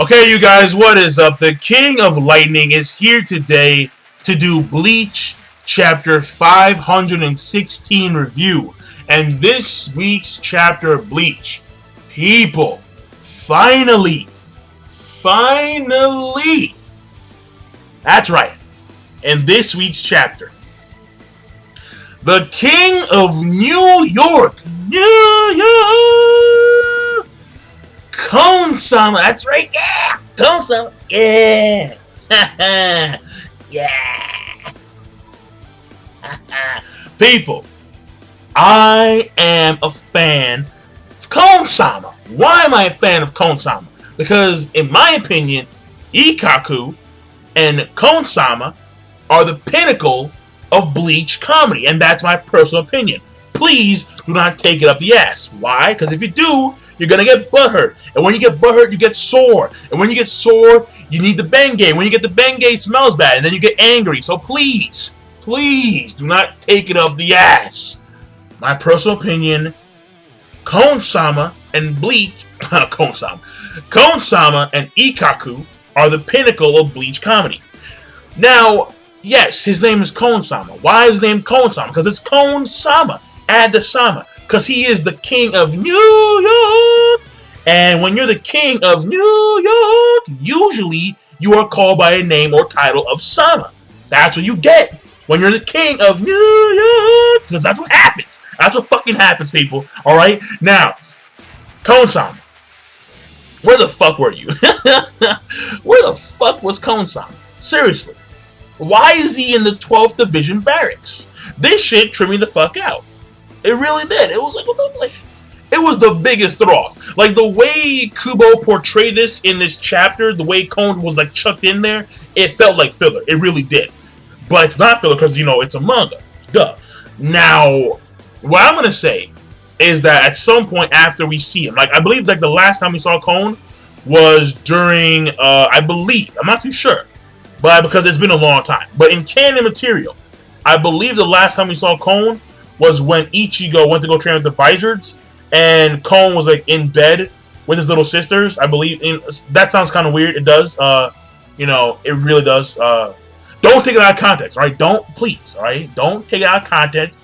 Okay, you guys, what is up? The King of Lightning is here today to do Bleach Chapter 516 review. And this week's chapter of Bleach, people, finally, that's right, in this week's chapter, the King of New York, KON-SAMA, that's right, yeah, KON-SAMA, yeah, yeah, people, I am a fan of KON-SAMA. Why am I a fan of KON-SAMA? Because, in my opinion, Ikkaku and KON-SAMA are the pinnacle of Bleach comedy, and that's my personal opinion. Please do not take it up the ass. Why? Because if you do, you're gonna get butthurt. And when you get butthurt, you get sore. And when you get sore, you need the Bengay. When you get the Bengay, it smells bad, and then you get angry. So please, please do not take it up the ass. My personal opinion, KON-SAMA and Bleach, KON-SAMA and Ikkaku are the pinnacle of Bleach comedy. Now, yes, his name is KON-SAMA. Why is his name KON-SAMA? Because it's KON-SAMA. Add the Sama. Because he is the king of New York. And when you're the king of New York, usually you are called by a name or title of Sama. That's what you get when you're the king of New York. Because that's what happens. That's what fucking happens, people. Alright? Now, KON-SAMA. Where the fuck were you? Where the fuck was KON-SAMA? Seriously. Why is he in the 12th Division barracks? This shit tripped me the fuck out. It really did. It was like, what the, like, it was the biggest throw off. Like, the way Kubo portrayed this in this chapter, the way Kon was like chucked in there, it felt like filler. It really did. But it's not filler because, you know, it's a manga. Duh. Now, what I'm going to say is that at some point after we see him, like, I believe like the last time we saw Kon was during, I believe, I'm not too sure, but because it's been a long time. But in canon material, I believe the last time we saw Kon was when Ichigo went to go train with the Vizards, and Kon was like in bed with his little sisters. I believe. That sounds kind of weird. It does. You know, it really does. Don't take it out of context, all right? Don't, please, all right? Don't take it out of context.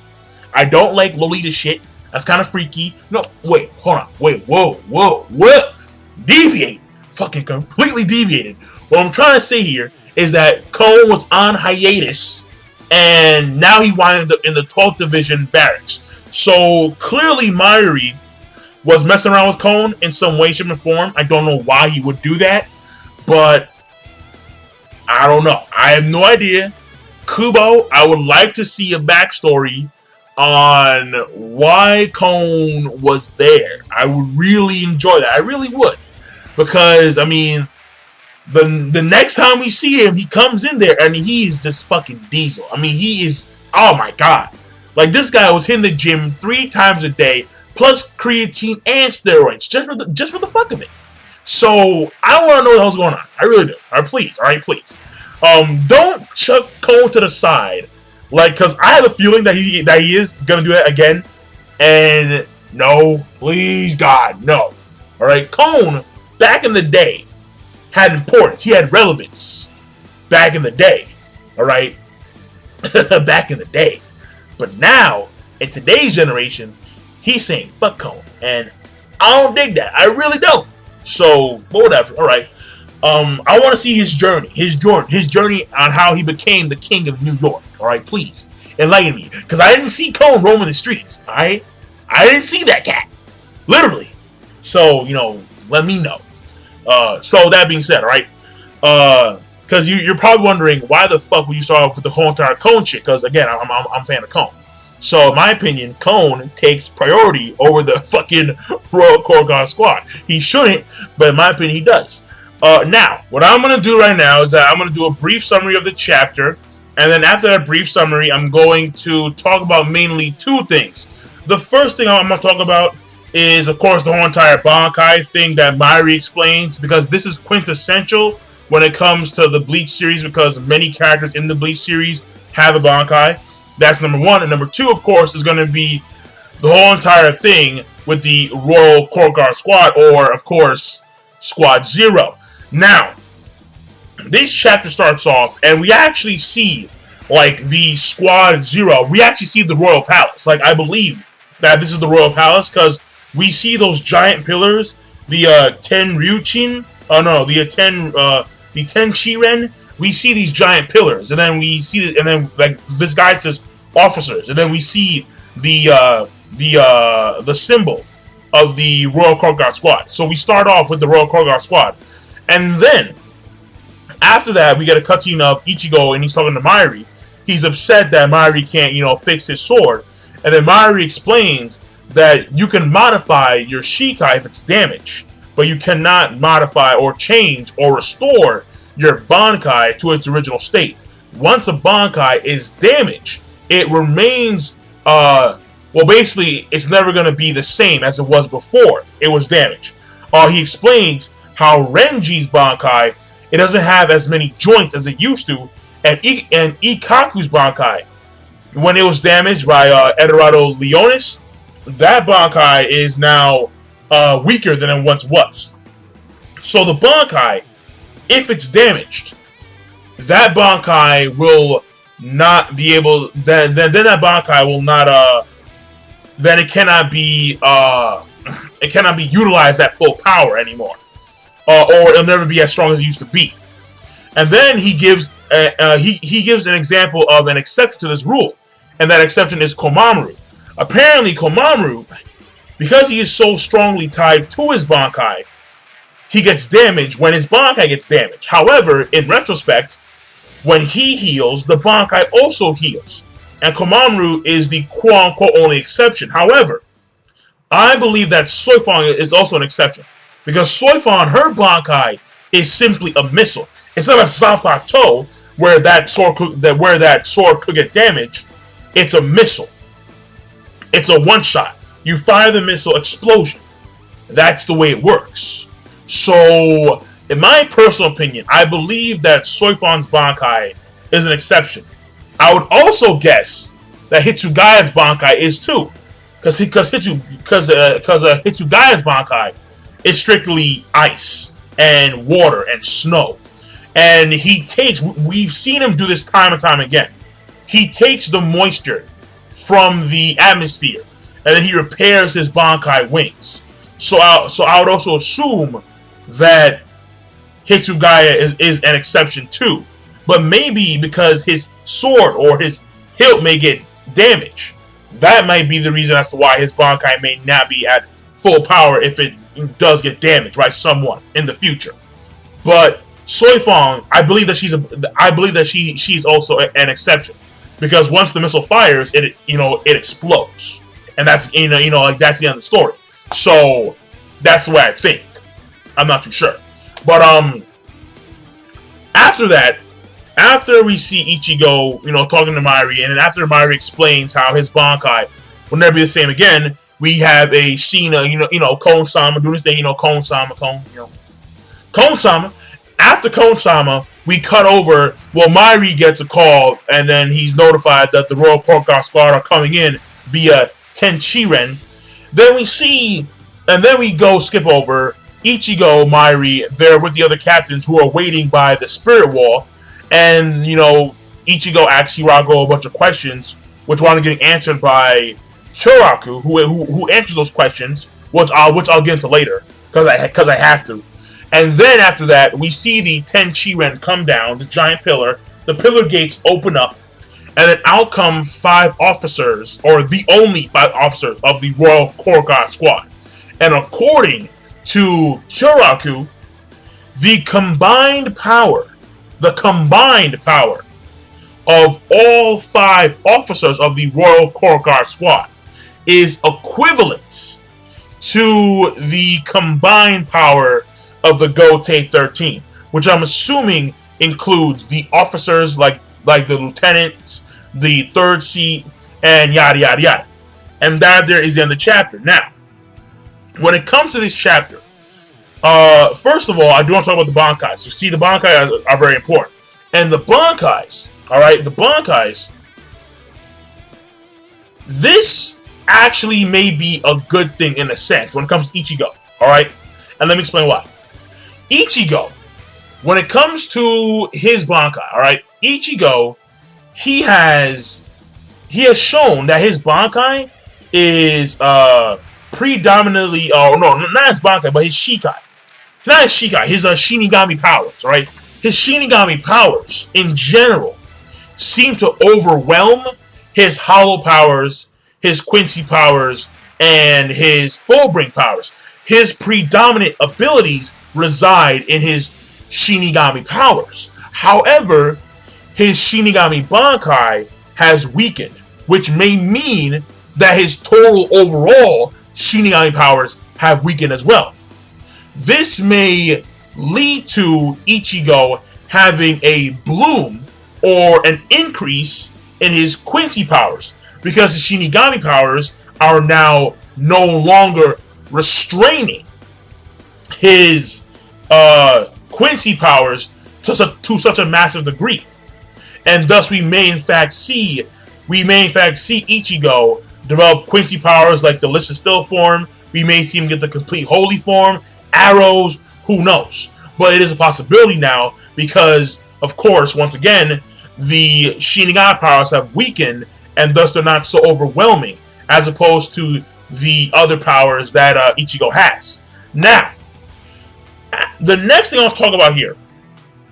I don't like Lolita shit. That's kind of freaky. No, wait, hold on, wait, whoa, deviate, fucking completely deviated. What I'm trying to say here is that Kon was on hiatus, and now he winds up in the 12th Division barracks. So clearly Mayuri was messing around with Kon in some way, shape, and form. I don't know why he would do that, but I don't know. I have no idea. Kubo, I would like to see a backstory on why Kon was there. I would really enjoy that. I really would. Because, I mean, the next time we see him, he comes in there and he's just fucking diesel. I mean, he is, oh my god. Like, this guy was hitting the gym 3 times a day, plus creatine and steroids, just for the fuck of it. So, I want to know what the hell's going on. I really do. Alright, please. Alright, please. Don't chuck Kon to the side. Like, because I have a feeling that he is going to do that again. And, no. Please, God, no. Alright, Kon, back in the day, had importance. He had relevance back in the day. Alright? Back in the day. But now, in today's generation, he's saying, fuck Kon. And I don't dig that. I really don't. So, whatever. Alright. I want to see his journey. His journey on how he became the king of New York. Alright? Please. Enlighten me. Because I didn't see Kon roaming the streets. Alright? I didn't see that cat. Literally. So, you know, let me know. So that being said, alright, because you're probably wondering why the fuck would you start off with the whole entire Kon shit? Because again, I'm a fan of Kon. So in my opinion, Kon takes priority over the fucking Royal Court Guard Squad. He shouldn't, but in my opinion, he does. Now, what I'm gonna do right now is that I'm gonna do a brief summary of the chapter, and then after that brief summary, I'm going to talk about mainly 2 things. The first thing I'm gonna talk about is, of course, the whole entire Bankai thing that Mayuri explains, because this is quintessential when it comes to the Bleach series, because many characters in the Bleach series have a Bankai. That's number 1. And number 2, of course, is going to be the whole entire thing with the Royal Court Guard Squad, or, of course, Squad Zero. Now, this chapter starts off, and we actually see, like, the Squad Zero. We actually see the Royal Palace. Like, I believe that this is the Royal Palace, because we see those giant pillars, the Ten Ryuchin. Oh no, the Ten Chiren. We see these giant pillars, and then we see, and then like this guy says officers, and then we see the symbol of the Royal Court Guard Squad. So we start off with the Royal Court Guard Squad, and then after that we get a cutscene of Ichigo, and he's talking to Mayuri. He's upset that Mayuri can't, fix his sword, and then Mayuri explains that you can modify your Shikai if it's damaged, but you cannot modify or change or restore your Bankai to its original state. Once a Bankai is damaged, it remains, basically, it's never going to be the same as it was before it was damaged. He explains how Renji's Bankai, it doesn't have as many joints as it used to, and Ikaku's Bankai, when it was damaged by Edoardo Leonis, that Bankai is now weaker than it once was. So the Bankai, if it's damaged, that Bankai will not be able. Then that Bankai will not. Then it cannot be. It cannot be utilized at full power anymore, or it'll never be as strong as it used to be. And then he gives he gives an example of an exception to this rule, and that exception is Komamoru. Apparently, Komamoru, because he is so strongly tied to his Bankai, he gets damaged when his Bankai gets damaged. However, in retrospect, when he heals, the Bankai also heals. And Komamoru is the quote-unquote only exception. However, I believe that Soifon is also an exception. Because Soifon, her Bankai is simply a missile. It's not a Zanpakuto where that sword could get damaged. It's a missile. It's a one-shot. You fire the missile, explosion. That's the way it works. So, in my personal opinion, I believe that Soifon's Bankai is an exception. I would also guess that Hitsugaya's Bankai is too. Because Hitsugaya's Bankai is strictly ice and water and snow. And we've seen him do this time and time again. He takes the moisture from the atmosphere, and then he repairs his Bankai wings. So I would also assume that Hitsugaya is an exception too. But maybe because his sword or his hilt may get damaged, that might be the reason as to why his Bankai may not be at full power if it does get damaged by someone in the future. But Soifon, I believe that she's also an exception, because once the missile fires, it explodes, and that's that's the end of the story. So that's the way I think. I'm not too sure, but after that, after we see Ichigo, talking to Mayuri, and then after Mayuri explains how his Bankai will never be the same again, we have a scene of KON-SAMA doing his thing, KON-SAMA. After KON-SAMA, we cut over. Mayuri gets a call, and then he's notified that the Royal Court Guard Squad are coming in via Tenchiren. Then we skip over Ichigo, Mayuri, there with the other captains who are waiting by the Spirit Wall, and Ichigo asks Hirago a bunch of questions, which want to get answered by Choraku, who answers those questions, which I'll get into later because I have to. And then after that, we see the Tenchiren come down, the giant pillar. The pillar gates open up, and then out come 5 officers, or the only 5 officers of the Royal Court Guard Squad. And according to Choraku, the combined power of all 5 officers of the Royal Court Guard Squad is equivalent to the combined power of the Gotei 13, which I'm assuming includes the officers like the lieutenants, the third seat, and yada yada yada. And that there is the end of the chapter. Now, when it comes to this chapter, first of all, I do want to talk about the Bankais. You see, the Bankais are very important. And the Bankais, alright, this actually may be a good thing in a sense when it comes to Ichigo, alright? And let me explain why. Ichigo When it comes to his Bankai, all right, Ichigo, he has shown that his Bankai is predominantly, oh no, not his Bankai, but his Shikai. Not his Shikai, his Shinigami powers, right? His Shinigami powers, in general, seem to overwhelm his Hollow powers, his Quincy powers, and his Fullbring powers. His predominant abilities reside in his Shinigami powers. However, his Shinigami Bankai has weakened, which may mean that his total overall Shinigami powers have weakened as well. This may lead to Ichigo having a bloom or an increase in his Quincy powers, because the Shinigami powers are now no longer restraining his Quincy powers to such a massive degree. And thus we may in fact see Ichigo develop Quincy powers like the List Still form. We may see him get the complete Holy form, arrows, who knows. But it is a possibility now because, of course, once again, the Shinigami powers have weakened and thus they're not so overwhelming as opposed to the other powers that Ichigo has. Now, the next thing I'll talk about here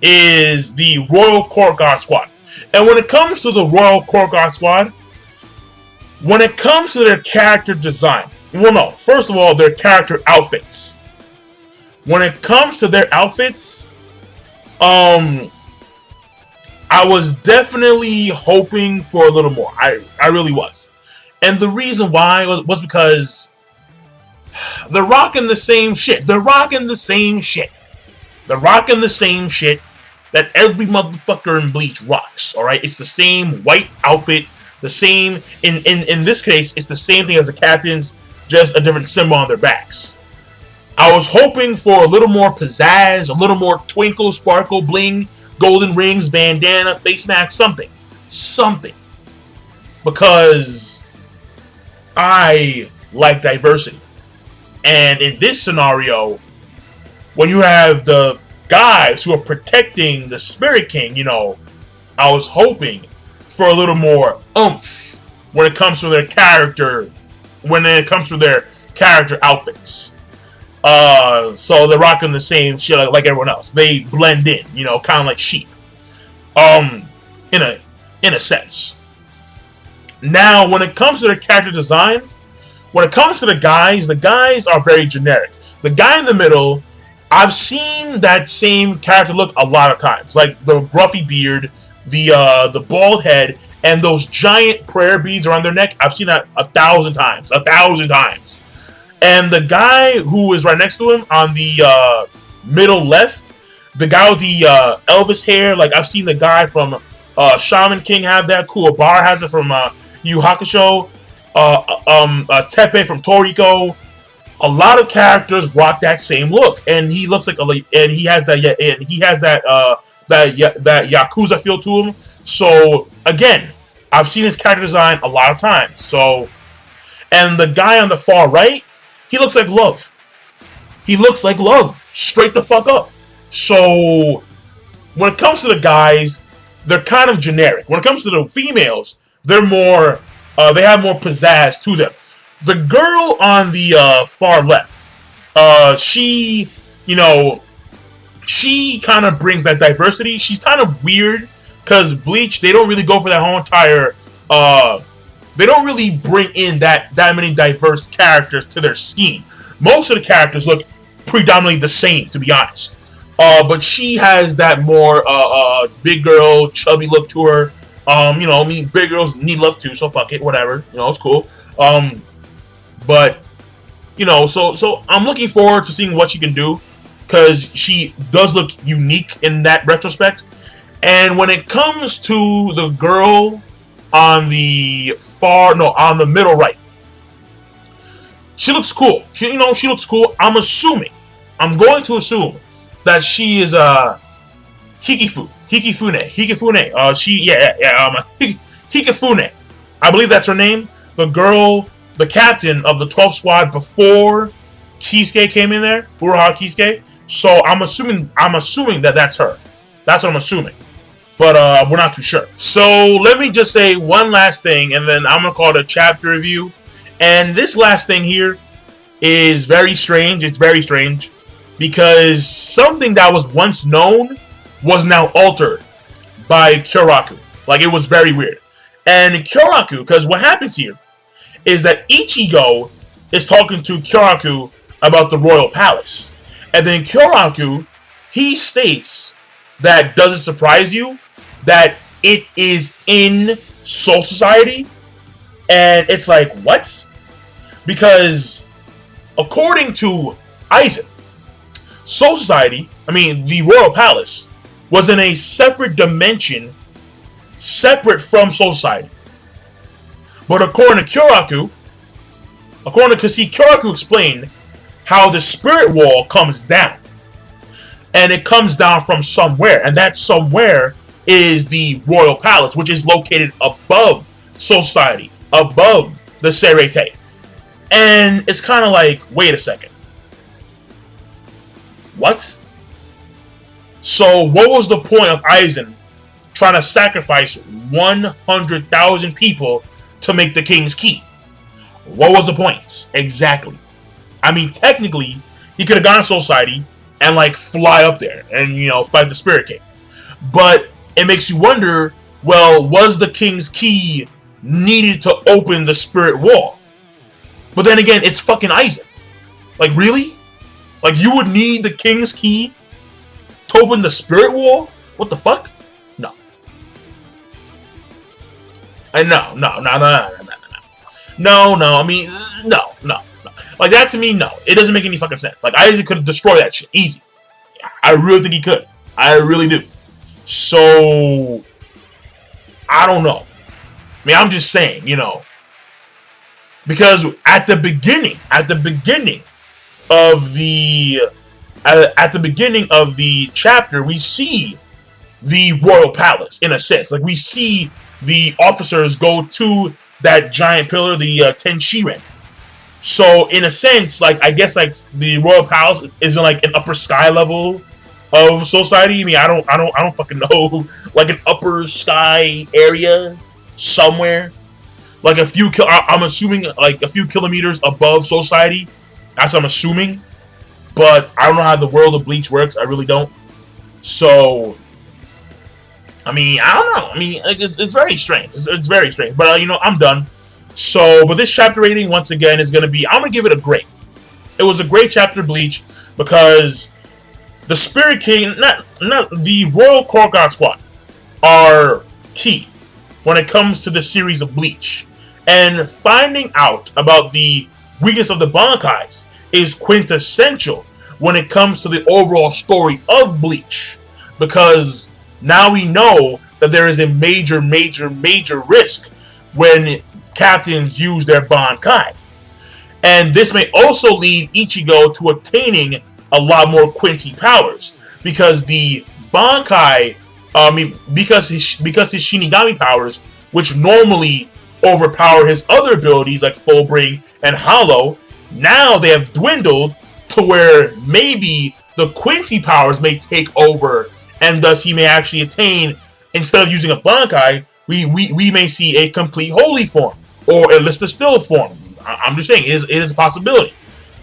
is the Royal Court Guard Squad. And when it comes to the Royal Court Guard Squad, when it comes to their character design, well, no, first of all, their character outfits. When it comes to their outfits, I was definitely hoping for a little more. I really was. And the reason why was because they're rocking the same shit. They're rocking the same shit. They're rocking the same shit that every motherfucker in Bleach rocks. Alright? It's the same white outfit. The same, in this case, it's the same thing as the captains, just a different symbol on their backs. I was hoping for a little more pizzazz, a little more twinkle, sparkle, bling, golden rings, bandana, face mask, something. Something. Because I like diversity. And in this scenario, when you have the guys who are protecting the Spirit King, you know, I was hoping for a little more oomph when it comes to their character, outfits. So they're rocking the same shit like everyone else. They blend in, you know, kind of like sheep. In a sense. Now, when it comes to their character design, when it comes to the guys are very generic. The guy in the middle, I've seen that same character look a lot of times, like the ruffy beard, the bald head, and those giant prayer beads around their neck. I've seen that 1,000 times. 1,000 times. And the guy who is right next to him on the middle left, the guy with the Elvis hair, like I've seen the guy from Shaman King have that. Kuwabara has it from Yu Hakusho. Tepe from Toriko. A lot of characters rock that same look, and he looks like and he has that Yakuza feel to him. So again, I've seen his character design a lot of times. So, and the guy on the far right, he looks like Love. He looks like Love, straight the fuck up. So, when it comes to the guys, they're kind of generic. When it comes to the females, they're more, they have more pizzazz to them. The girl on the far left, she, you know, she kind of brings that diversity. She's kind of weird because Bleach, they don't really go for that whole entire, they don't really bring in that many diverse characters to their scheme. Most of the characters look predominantly the same, to be honest. But she has that more big girl, chubby look to her. You know, I mean, big girls need love too, so fuck it, whatever. You know, it's cool. But, you know, so I'm looking forward to seeing what she can do, because she does look unique in that retrospect. And when it comes to the girl on the on the middle right, she looks cool. She looks cool. I'm going to assume that she is Hikifune. Hikifune. I believe that's her name. The girl, the captain of the 12th squad before Kisuke came in there, Uraha Kisuke. So I'm assuming that that's her. That's what I'm assuming. But we're not too sure. So let me just say one last thing, and then I'm gonna call it a chapter review. And this last thing here is very strange. It's very strange because something that was once known was now altered by Kyoraku. Like, it was very weird. And Kyoraku, because what happens here is that Ichigo is talking to Kyoraku about the royal palace. And then Kyoraku, he states that, does it surprise you that it is in Soul Society? And it's like, what? Because according to Aizen, Soul Society, the royal palace, was in a separate dimension, separate from Soul Society. But according to Kyoraku, Kyoraku explained how the spirit wall comes down. And it comes down from somewhere. And that somewhere is the royal palace, which is located above Soul Society, above the Serete. And it's kind of like, wait a second. What? So what was the point of Aizen trying to sacrifice 100,000 people to make the King's Key? What was the point? Exactly. Technically, he could have gone to Soul Society and, like, fly up there and, fight the Spirit King. But it makes you wonder, well, was the King's Key needed to open the Spirit Wall? But then again, it's fucking Aizen. Like, really? Like, you would need the King's Key to open the Spirit Wall? What the fuck? No. No. No. Like, that to me, no. It doesn't make any fucking sense. Like, Aizen could have destroyed that shit. Easy. I really think he could. I really do. So, I don't know. I'm just saying, because at the beginning of the chapter, we see the royal palace in a sense. Like, we see the officers go to that giant pillar, the Tenshiren. So in a sense, like, I guess, like, the royal palace is in, like, an upper sky level of society. I don't fucking know. Like, an upper sky area somewhere. Like, I'm assuming, like, a few kilometers above society. That's what I'm assuming. But I don't know how the world of Bleach works. I really don't. So, I don't know. It's very strange. It's very strange. But, I'm done. So, but this chapter rating, once again, is going to be, I'm going to give it a great. It was a great chapter, Bleach, because the Spirit King, not the Royal Court Guard Squad, are key when it comes to the series of Bleach. And finding out about the weakness of the Bankais is quintessential when it comes to the overall story of Bleach. Because now we know that there is a major risk when captains use their Bankai. And this may also lead Ichigo to obtaining a lot more Quincy powers. Because the Bankai, because his Shinigami powers, which normally overpower his other abilities like Fullbring and Hollow, now they have dwindled to where maybe the Quincy powers may take over, and thus he may actually attain, instead of using a Bankai, we may see a complete Holy form, or a Lista Still form. I'm just saying, it is a possibility.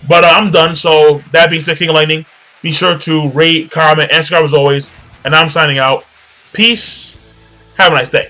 But I'm done, so that being said, King of Lightning, be sure to rate, comment, and subscribe as always, and I'm signing out. Peace, have a nice day.